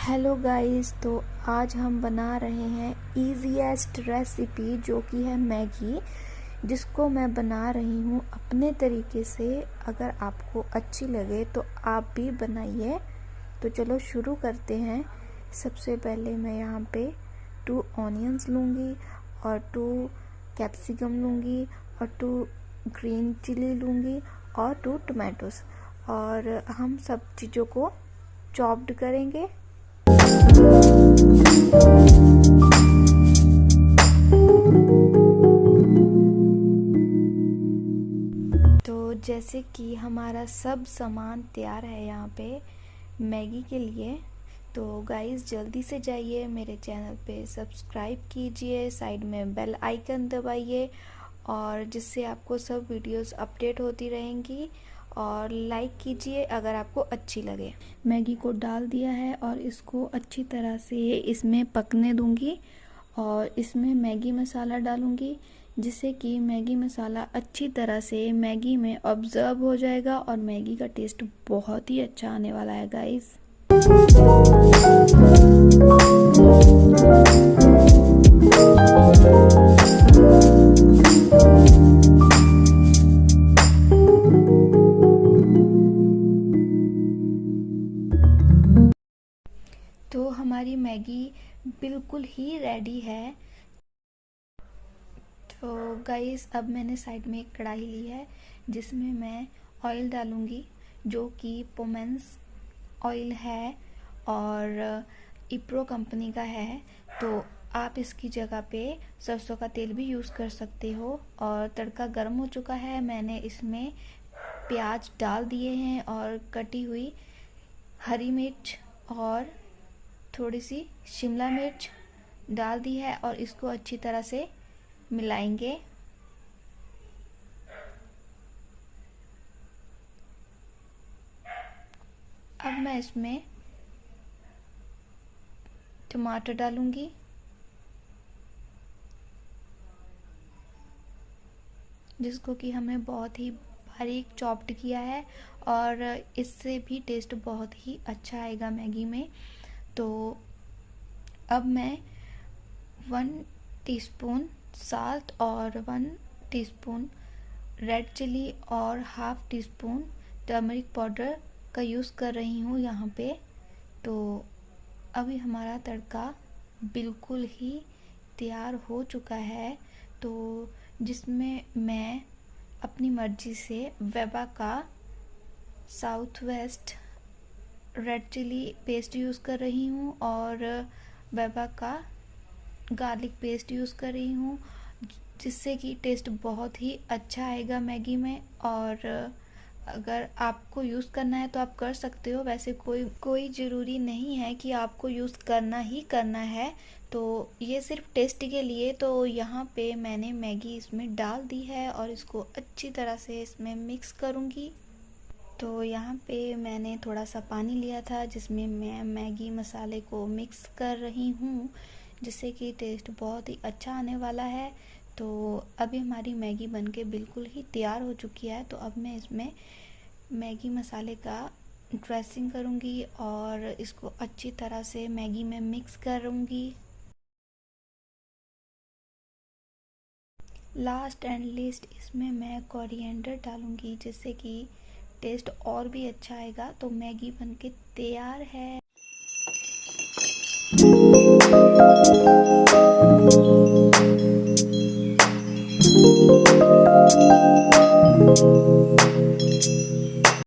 Hello guys, तो आज हम बना रहे हैं ईजीएस्ट रेसिपी जो कि है मैगी, जिसको मैं बना रही हूँ अपने तरीके से। अगर आपको अच्छी लगे तो आप भी बनाइए। तो चलो शुरू करते हैं। सबसे पहले मैं यहाँ पे 2 ऑनियंस लूँगी और 2 कैप्सिकम लूँगी और 2 ग्रीन चिली लूँगी और 2 टमाटोस, और हम सब चीज़ों को चॉप्ड करेंगे। तो जैसे कि हमारा सब सामान तैयार है यहाँ पे मैगी के लिए, तो गाइस जल्दी से जाइए मेरे चैनल पे सब्सक्राइब कीजिए, साइड में बेल आइकन दबाइए, और जिससे आपको सब वीडियोस अपडेट होती रहेंगी। और लाइक कीजिए अगर आपको अच्छी लगे। मैगी को डाल दिया है और इसको अच्छी तरह से इसमें पकने दूंगी, और इसमें मैगी मसाला डालूंगी, जिससे कि मैगी मसाला अच्छी तरह से मैगी में ऑब्जर्व हो जाएगा और मैगी का टेस्ट बहुत ही अच्छा आने वाला है गाइस। तो हमारी मैगी बिल्कुल ही रेडी है। तो गाइस अब मैंने साइड में एक कढ़ाई ली है जिसमें मैं ऑयल डालूंगी, जो कि पोमेंस ऑयल है और इप्रो कंपनी का है। तो आप इसकी जगह पे सरसों का तेल भी यूज़ कर सकते हो। और तड़का गर्म हो चुका है, मैंने इसमें प्याज डाल दिए हैं और कटी हुई हरी मिर्च और थोड़ी सी शिमला मिर्च डाल दी है, और इसको अच्छी तरह से मिलाएंगे। अब मैं इसमें टमाटर डालूंगी, जिसको कि हमें बहुत ही बारीक चॉप्ड किया है, और इससे भी टेस्ट बहुत ही अच्छा आएगा मैगी में। तो अब मैं 1 टीस्पून साल्ट और 1 टीस्पून रेड चिली और half tea spoon turmeric powder का यूज़ कर रही हूँ यहाँ पे। तो अभी हमारा तड़का बिल्कुल ही तैयार हो चुका है, तो जिसमें मैं अपनी मर्ज़ी से वेबा का south west red chilli paste use कर रही हूँ और वेबा का गार्लिक पेस्ट यूज़ कर रही हूँ, जिससे कि टेस्ट बहुत ही अच्छा आएगा मैगी में। और अगर आपको यूज़ करना है तो आप कर सकते हो, वैसे कोई ज़रूरी नहीं है कि आपको यूज़ करना ही करना है। तो ये सिर्फ टेस्ट के लिए। तो यहाँ पे मैंने मैगी इसमें डाल दी है और इसको अच्छी तरह से इसमें मिक्स करूँगी। तो यहाँ पे मैंने थोड़ा सा पानी लिया था जिसमें मैं मैगी मसाले को मिक्स कर रही हूँ, जिससे कि टेस्ट बहुत ही अच्छा आने वाला है। तो अभी हमारी मैगी बनके बिल्कुल ही तैयार हो चुकी है। तो अब मैं इसमें मैगी मसाले का ड्रेसिंग करूँगी और इसको अच्छी तरह से मैगी में मिक्स करूँगी। लास्ट एंड लीस्ट इसमें मैं कोरिएंडर डालूँगी, जिससे कि टेस्ट और भी अच्छा आएगा। तो मैगी बनके तैयार है।